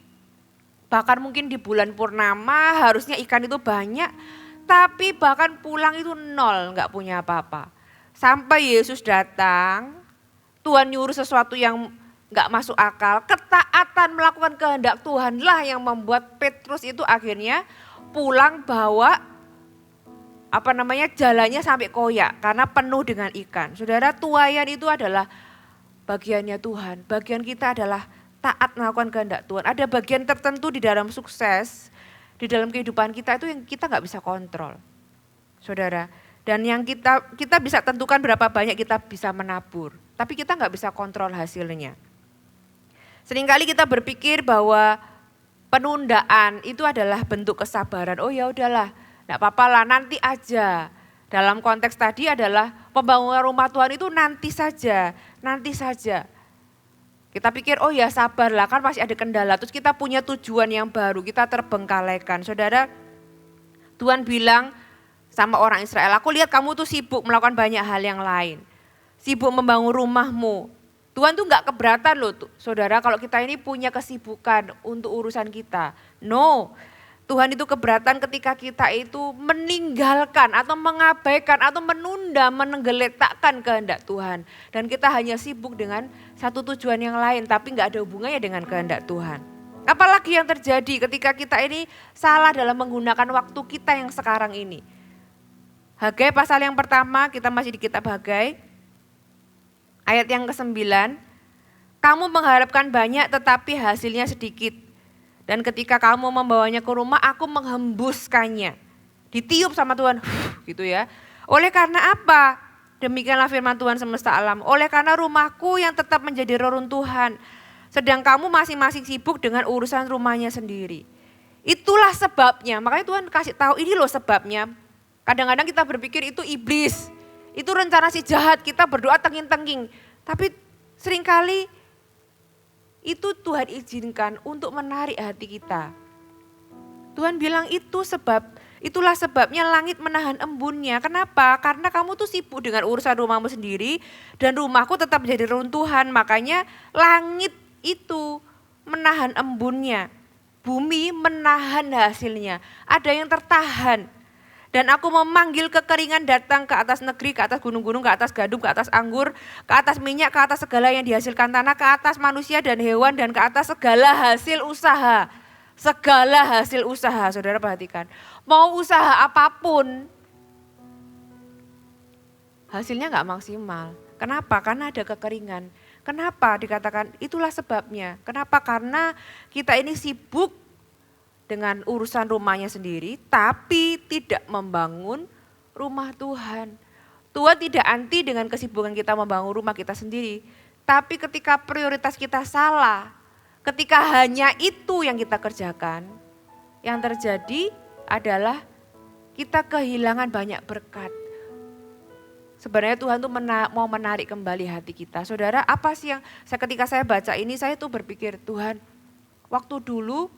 Speaker 2: Bahkan mungkin di bulan purnama harusnya ikan itu banyak, tapi bahkan pulang itu nol, nggak punya apa-apa. Sampai Yesus datang, Tuhan nyuruh sesuatu yang nggak masuk akal, ketaatan melakukan kehendak Tuhanlah yang membuat Petrus itu akhirnya pulang bawa jalannya sampai koyak karena penuh dengan ikan. Saudara, tuaian itu adalah bagiannya Tuhan, bagian kita adalah taat melakukan kehendak Tuhan. Ada bagian tertentu di dalam sukses, di dalam kehidupan kita itu yang kita nggak bisa kontrol, saudara. Dan yang kita bisa tentukan berapa banyak kita bisa menabur, tapi kita nggak bisa kontrol hasilnya. Seringkali kita berpikir bahwa penundaan itu adalah bentuk kesabaran. Oh ya udahlah, nggak apa-apa lah, nanti aja. Dalam konteks tadi adalah pembangunan rumah Tuhan itu nanti saja, nanti saja. Kita pikir, oh ya sabarlah, kan masih ada kendala. Terus kita punya tujuan yang baru, kita terbengkalaikan. Saudara, Tuhan bilang sama orang Israel, aku lihat kamu tuh sibuk melakukan banyak hal yang lain. Sibuk membangun rumahmu. Tuhan tuh gak keberatan loh, saudara, kalau kita ini punya kesibukan untuk urusan kita. No, Tuhan itu keberatan ketika kita itu meninggalkan atau mengabaikan atau menunda, menggeletakkan kehendak Tuhan. Dan kita hanya sibuk dengan satu tujuan yang lain tapi gak ada hubungannya dengan kehendak Tuhan. Apalagi yang terjadi ketika kita ini salah dalam menggunakan waktu kita yang sekarang ini. Hagai pasal yang pertama, kita masih di kitab Hagai. Ayat yang ke-9, kamu mengharapkan banyak tetapi hasilnya sedikit. Dan ketika kamu membawanya ke rumah, aku menghembuskannya. Ditiup sama Tuhan, gitu ya. Oleh karena apa? Demikianlah firman Tuhan semesta alam. Oleh karena rumahku yang tetap menjadi reruntuhan. Sedang kamu masing-masing sibuk dengan urusan rumahnya sendiri. Itulah sebabnya. Makanya Tuhan kasih tahu ini loh sebabnya. Kadang-kadang kita berpikir itu iblis. Itu rencana si jahat, kita berdoa tenging-tenging. Tapi seringkali itu Tuhan izinkan untuk menarik hati kita. Tuhan bilang itulah sebabnya langit menahan embunnya. Kenapa? Karena kamu tuh sibuk dengan urusan rumahmu sendiri dan rumahku tetap menjadi runtuhan. Makanya langit itu menahan embunnya. Bumi menahan hasilnya. Ada yang tertahan. Dan aku memanggil kekeringan datang ke atas negeri, ke atas gunung-gunung, ke atas gandum, ke atas anggur, ke atas minyak, ke atas segala yang dihasilkan tanah, ke atas manusia dan hewan, dan ke atas segala hasil usaha. Segala hasil usaha, saudara perhatikan. Mau usaha apapun, hasilnya gak maksimal. Kenapa? Karena ada kekeringan. Kenapa dikatakan itulah sebabnya. Kenapa? Karena kita ini sibuk dengan urusan rumahnya sendiri, tapi tidak membangun rumah Tuhan. Tuhan tidak anti dengan kesibukan kita membangun rumah kita sendiri. Tapi ketika prioritas kita salah, ketika hanya itu yang kita kerjakan, yang terjadi adalah kita kehilangan banyak berkat. Sebenarnya Tuhan tuh mau menarik kembali hati kita. Saudara, apa sih yang ketika saya baca ini, saya tuh berpikir, Tuhan, waktu dulu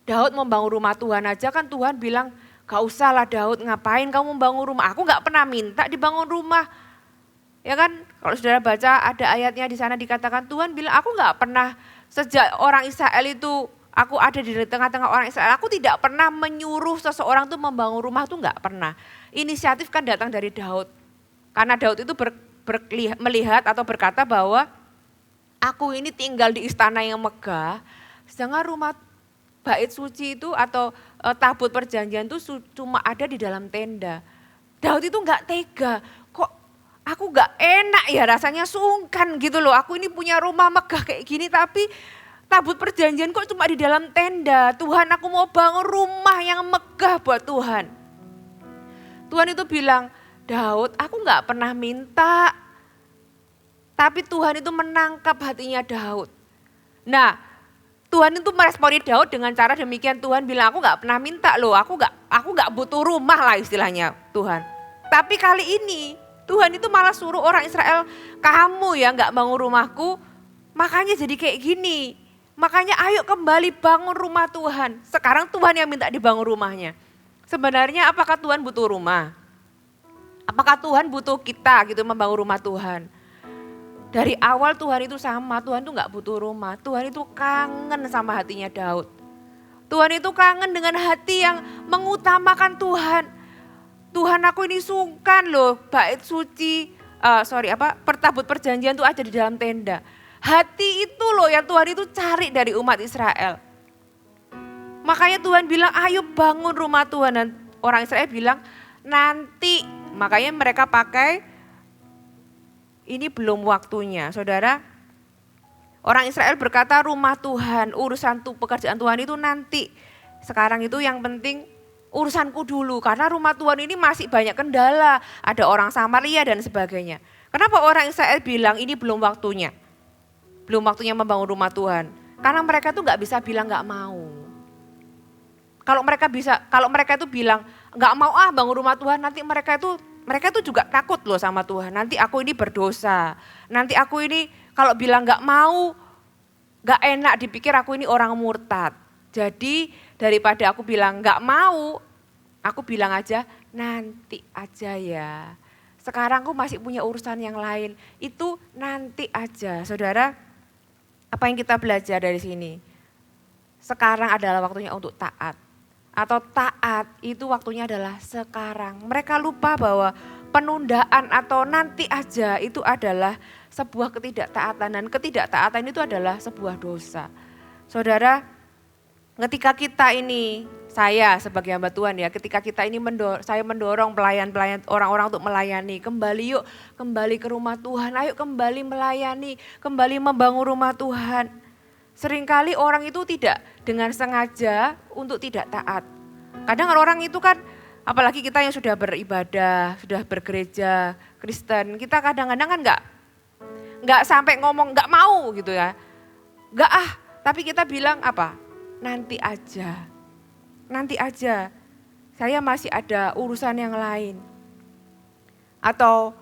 Speaker 2: Daud membangun rumah Tuhan aja kan Tuhan bilang, gak usah lah Daud, ngapain kamu membangun rumah? Aku gak pernah minta dibangun rumah. Ya kan, kalau saudara baca ada ayatnya di sana dikatakan Tuhan bilang, aku gak pernah sejak orang Israel itu, aku ada di tengah-tengah orang Israel, aku tidak pernah menyuruh seseorang tuh membangun rumah tuh gak pernah. Inisiatif kan datang dari Daud. Karena Daud itu melihat atau berkata bahwa aku ini tinggal di istana yang megah, sedangkan rumah bait suci itu atau tabut perjanjian itu cuma ada di dalam tenda. Daud itu gak tega, kok aku gak enak ya rasanya sungkan gitu loh. Aku ini punya rumah megah kayak gini tapi tabut perjanjian kok cuma di dalam tenda. Tuhan, aku mau bangun rumah yang megah buat Tuhan. Tuhan itu bilang, Daud aku gak pernah minta. Tapi Tuhan itu menangkap hatinya Daud. Nah, Tuhan itu meresponi Daud dengan cara demikian. Tuhan bilang aku gak pernah minta loh, aku gak butuh rumah lah istilahnya Tuhan. Tapi kali ini Tuhan itu malah suruh orang Israel, kamu ya gak bangun rumahku, makanya jadi kayak gini. Makanya ayo kembali bangun rumah Tuhan. Sekarang Tuhan yang minta dibangun rumahnya. Sebenarnya apakah Tuhan butuh rumah? Apakah Tuhan butuh kita gitu membangun rumah Tuhan? Dari awal Tuhan itu sama, Tuhan itu gak butuh rumah. Tuhan itu kangen sama hatinya Daud. Tuhan itu kangen dengan hati yang mengutamakan Tuhan. Tuhan, aku ini sungkan loh, bait suci, pertabut perjanjian itu ada di dalam tenda. Hati itu loh yang Tuhan itu cari dari umat Israel. Makanya Tuhan bilang ayo bangun rumah Tuhan. Dan orang Israel bilang nanti, makanya mereka pakai ini belum waktunya. Saudara, orang Israel berkata rumah Tuhan, urusan pekerjaan Tuhan itu nanti. Sekarang itu yang penting urusanku dulu. Karena rumah Tuhan ini masih banyak kendala. Ada orang Samaria dan sebagainya. Kenapa orang Israel bilang ini belum waktunya? Belum waktunya membangun rumah Tuhan. Karena mereka tuh gak bisa bilang gak mau. Kalau mereka itu bilang gak mau bangun rumah Tuhan, nanti mereka itu juga takut loh sama Tuhan. Nanti aku ini berdosa. Nanti aku ini kalau bilang gak mau, gak enak dipikir aku ini orang murtad. Jadi daripada aku bilang gak mau, aku bilang aja nanti aja ya. Sekarang aku masih punya urusan yang lain. Itu nanti aja. Saudara, apa yang kita belajar dari sini? Sekarang adalah waktunya untuk taat. Atau taat itu waktunya adalah sekarang. Mereka lupa bahwa penundaan atau nanti aja itu adalah sebuah ketidaktaatan. Dan ketidaktaatan itu adalah sebuah dosa. Saudara, ketika kita ini, saya sebagai hamba Tuhan ya, ketika kita ini saya mendorong pelayan-pelayan orang-orang untuk melayani. Kembali ke rumah Tuhan, ayo kembali melayani, kembali membangun rumah Tuhan. Seringkali orang itu tidak dengan sengaja untuk tidak taat. Kadang orang itu kan, apalagi kita yang sudah beribadah, sudah bergereja Kristen, kita kadang-kadang kan nggak sampai ngomong nggak mau gitu ya. Tapi kita bilang apa? Nanti aja. nanti aja, saya masih ada urusan yang lain. Atau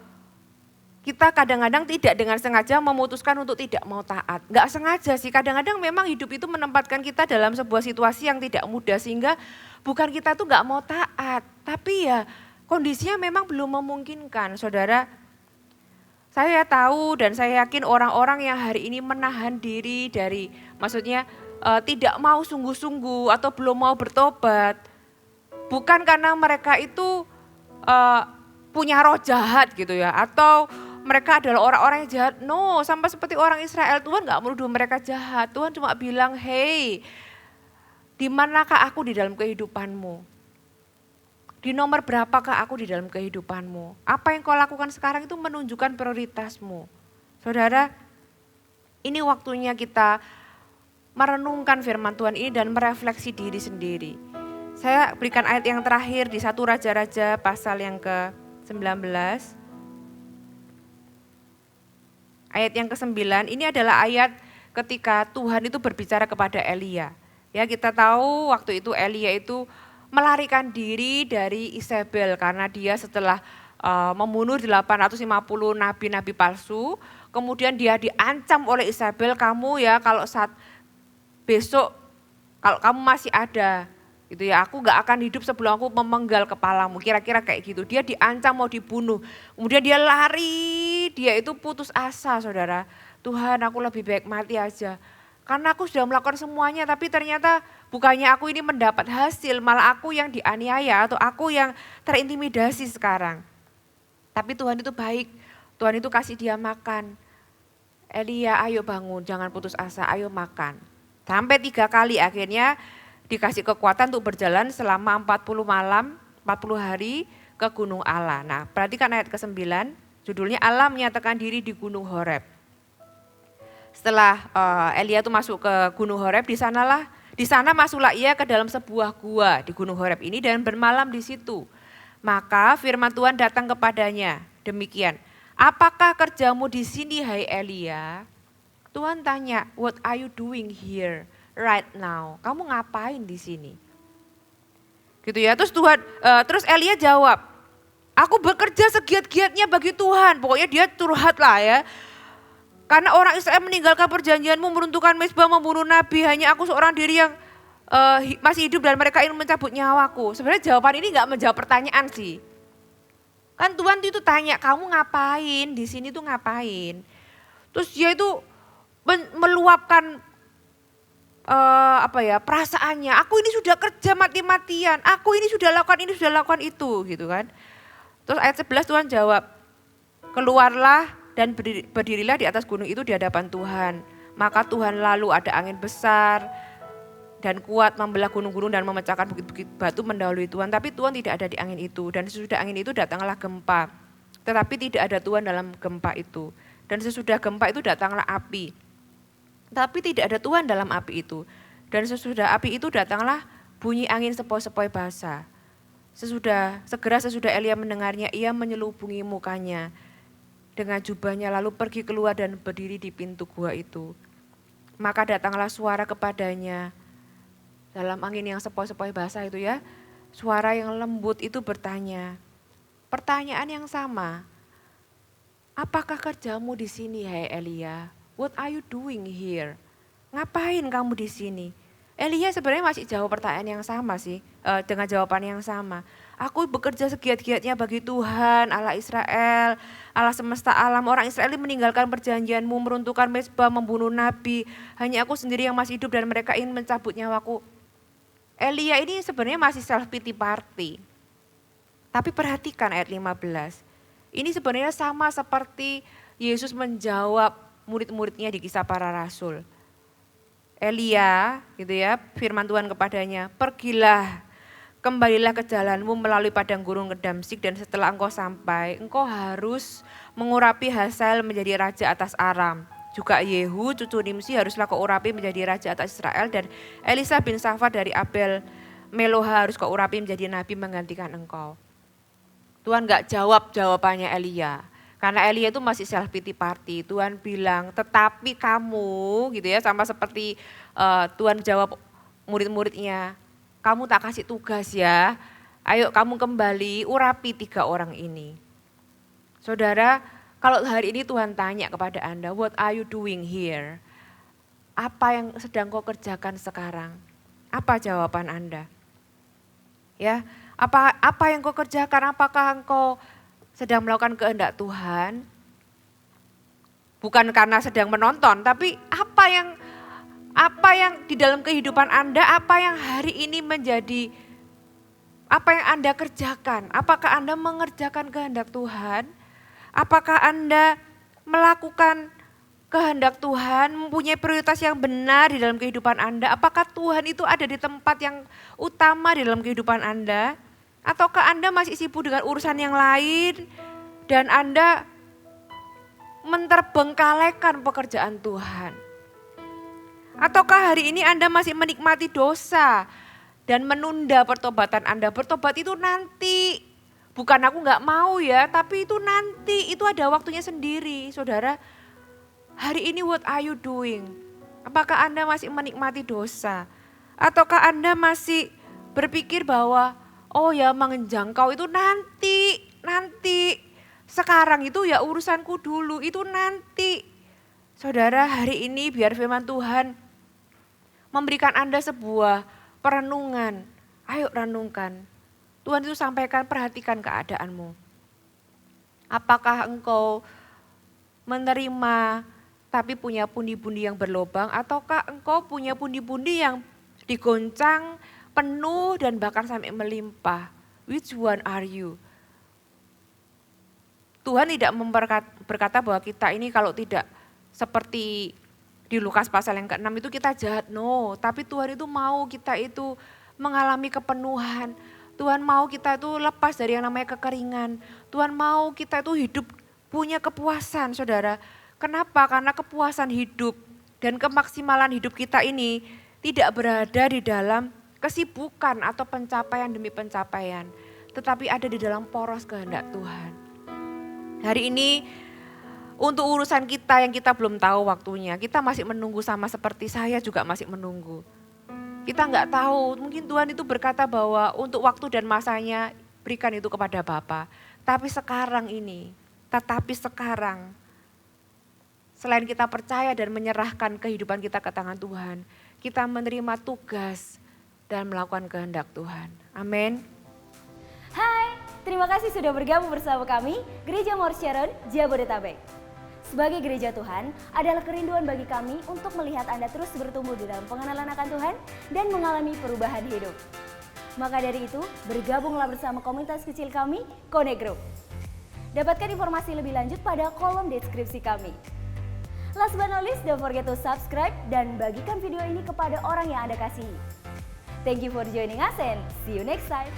Speaker 2: kita kadang-kadang tidak dengan sengaja memutuskan untuk tidak mau taat. Enggak sengaja sih, kadang-kadang memang hidup itu menempatkan kita dalam sebuah situasi yang tidak mudah sehingga bukan kita tuh enggak mau taat. Tapi ya kondisinya memang belum memungkinkan. Saudara, saya tahu dan saya yakin orang-orang yang hari ini menahan diri dari maksudnya tidak mau sungguh-sungguh atau belum mau bertobat. Bukan karena mereka itu punya roh jahat gitu ya, atau mereka adalah orang-orang yang jahat. No, sama seperti orang Israel, Tuhan gak menuduh mereka jahat. Tuhan cuma bilang, hey, di manakah aku di dalam kehidupanmu? Di nomor berapakah aku di dalam kehidupanmu? Apa yang kau lakukan sekarang itu menunjukkan prioritasmu. Saudara, ini waktunya kita merenungkan firman Tuhan ini dan merefleksi diri sendiri. Saya berikan ayat yang terakhir di 1 Raja-Raja pasal yang ke-19. Ayat yang ke-9 ini adalah ayat ketika Tuhan itu berbicara kepada Elia. Ya, kita tahu waktu itu Elia itu melarikan diri dari Isabel karena dia setelah membunuh 850 nabi-nabi palsu, kemudian dia diancam oleh Isabel, kamu ya kalau saat besok kalau kamu masih ada gitu ya, aku gak akan hidup sebelum aku memenggal kepalamu, kira-kira kayak gitu. Dia diancam mau dibunuh, kemudian dia lari, dia itu putus asa saudara. Tuhan, aku lebih baik mati aja. Karena aku sudah melakukan semuanya tapi ternyata bukannya aku ini mendapat hasil, malah aku yang dianiaya atau aku yang terintimidasi sekarang. Tapi Tuhan itu baik, Tuhan itu kasih dia makan. Elia ayo bangun, jangan putus asa, ayo makan. Sampai 3 kali akhirnya dikasih kekuatan untuk berjalan selama 40 malam, 40 hari ke Gunung Allah. Nah, perhatikan ayat ke-9, judulnya Allah menyatakan diri di Gunung Horeb. Setelah Elia itu masuk ke Gunung Horeb, di sana masuklah ia ke dalam sebuah gua di Gunung Horeb ini dan bermalam di situ. Maka firman Tuhan datang kepadanya, demikian, apakah kerjamu di sini hai Elia? Tuhan tanya, what are you doing here? Right now, kamu ngapain di sini? Gitu ya. Terus Elia jawab, aku bekerja segiat-giatnya bagi Tuhan. Pokoknya dia curhat lah ya. Karena orang Israel meninggalkan perjanjianmu, meruntuhkan mezbah, membunuh nabi. Hanya aku seorang diri yang masih hidup dan mereka ingin mencabut nyawaku. Sebenarnya jawaban ini gak menjawab pertanyaan sih. Kan Tuhan itu tanya, kamu ngapain di sini tuh ngapain? Terus dia itu meluapkan perasaannya, aku ini sudah kerja mati-matian, aku ini sudah lakukan itu gitu kan. Terus ayat 11 Tuhan jawab, keluarlah dan berdirilah di atas gunung itu di hadapan Tuhan. Maka Tuhan lalu ada angin besar dan kuat membelah gunung-gunung dan memecahkan bukit-bukit batu mendahului Tuhan. Tapi Tuhan tidak ada di angin itu, dan sesudah angin itu datanglah gempa. Tetapi tidak ada Tuhan dalam gempa itu. Dan sesudah gempa itu datanglah api. Tapi tidak ada Tuhan dalam api itu. Dan sesudah api itu datanglah bunyi angin sepoi-sepoi basah. Segera sesudah Elia mendengarnya, ia menyelubungi mukanya dengan jubahnya lalu pergi keluar dan berdiri di pintu gua itu. Maka datanglah suara kepadanya dalam angin yang sepoi-sepoi basah itu ya. Suara yang lembut itu bertanya, pertanyaan yang sama. Apakah kerjamu di sini hai Elia? What are you doing here? Ngapain kamu di sini? Elia sebenarnya masih jawab pertanyaan yang sama sih, dengan jawaban yang sama. Aku bekerja segiat-giatnya bagi Tuhan, Allah Israel, Allah semesta alam. Orang Israel meninggalkan perjanjianmu, meruntuhkan mezbah, membunuh nabi. Hanya aku sendiri yang masih hidup dan mereka ingin mencabut nyawaku. Elia ini sebenarnya masih self pity party. Tapi perhatikan ayat 15. Ini sebenarnya sama seperti Yesus menjawab murid-muridnya di Kisah Para Rasul. Elia gitu ya, firman Tuhan kepadanya, pergilah, kembalilah ke jalanmu melalui padang gurun ke Damsik dan setelah engkau sampai, engkau harus mengurapi Hazael menjadi raja atas Aram. Juga Yehu cucu Nimsi haruslah kau urapi menjadi raja atas Israel dan Elisa bin Safat dari Abel Meloha harus kau urapi menjadi nabi menggantikan engkau. Tuhan gak jawab jawabannya Elia. Karena Elia itu masih self pity party. Tuhan bilang, tetapi kamu gitu ya, sama seperti Tuhan jawab murid-muridnya. kamu tak kasih tugas ya. Ayo kamu kembali urapi 3 orang ini. Saudara, kalau hari ini Tuhan tanya kepada Anda, what are you doing here? Apa yang sedang kau kerjakan sekarang? Apa jawaban Anda? Ya, apa yang kau kerjakan? Apakah engkau sedang melakukan kehendak Tuhan? Bukan karena sedang menonton, tapi apa yang di dalam kehidupan Anda, apa yang hari ini menjadi, apa yang Anda kerjakan? Apakah Anda mengerjakan kehendak Tuhan? Apakah Anda melakukan kehendak Tuhan, mempunyai prioritas yang benar di dalam kehidupan Anda? Apakah Tuhan itu ada di tempat yang utama di dalam kehidupan Anda? Ataukah Anda masih sibuk dengan urusan yang lain dan Anda menterbengkalaikan pekerjaan Tuhan? Ataukah hari ini Anda masih menikmati dosa dan menunda pertobatan Anda? Bertobat itu nanti, bukan aku gak mau ya, tapi itu nanti, itu ada waktunya sendiri. Saudara, hari ini what are you doing? Apakah Anda masih menikmati dosa? Ataukah Anda masih berpikir bahwa oh ya menjangkau itu nanti. Sekarang itu ya urusanku dulu, itu nanti. Saudara, hari ini biar firman Tuhan memberikan Anda sebuah perenungan. Ayo renungkan. Tuhan itu sampaikan, perhatikan keadaanmu. Apakah engkau menerima tapi punya pundi-pundi yang berlobang, ataukah engkau punya pundi-pundi yang digoncang, penuh dan bahkan sampai melimpah? Which one are you? Tuhan tidak berkata bahwa kita ini kalau tidak seperti di Lukas pasal yang ke-6 itu kita jahat. No, tapi Tuhan itu mau kita itu mengalami kepenuhan. Tuhan mau kita itu lepas dari yang namanya kekeringan. Tuhan mau kita itu hidup punya kepuasan, saudara. Kenapa? Karena kepuasan hidup dan kemaksimalan hidup kita ini tidak berada di dalam kesibukan atau pencapaian demi pencapaian. Tetapi ada di dalam poros kehendak Tuhan. Hari ini untuk urusan kita yang kita belum tahu waktunya. Kita masih menunggu, sama seperti saya juga masih menunggu. Kita nggak tahu, mungkin Tuhan itu berkata bahwa untuk waktu dan masanya berikan itu kepada Bapa. Tetapi sekarang, selain kita percaya dan menyerahkan kehidupan kita ke tangan Tuhan, kita menerima tugas dan melakukan kehendak Tuhan. Amin.
Speaker 3: Hai, terima kasih sudah bergabung bersama kami, Gereja Mount Sharon, Jabodetabek. Sebagai gereja Tuhan, adalah kerinduan bagi kami untuk melihat Anda terus bertumbuh di dalam pengenalan akan Tuhan dan mengalami perubahan hidup. Maka dari itu, bergabunglah bersama komunitas kecil kami, Connect Group. Dapatkan informasi lebih lanjut pada kolom deskripsi kami. Last but not least, don't forget to subscribe dan bagikan video ini kepada orang yang Anda kasihi. Thank you for joining us and see you next time.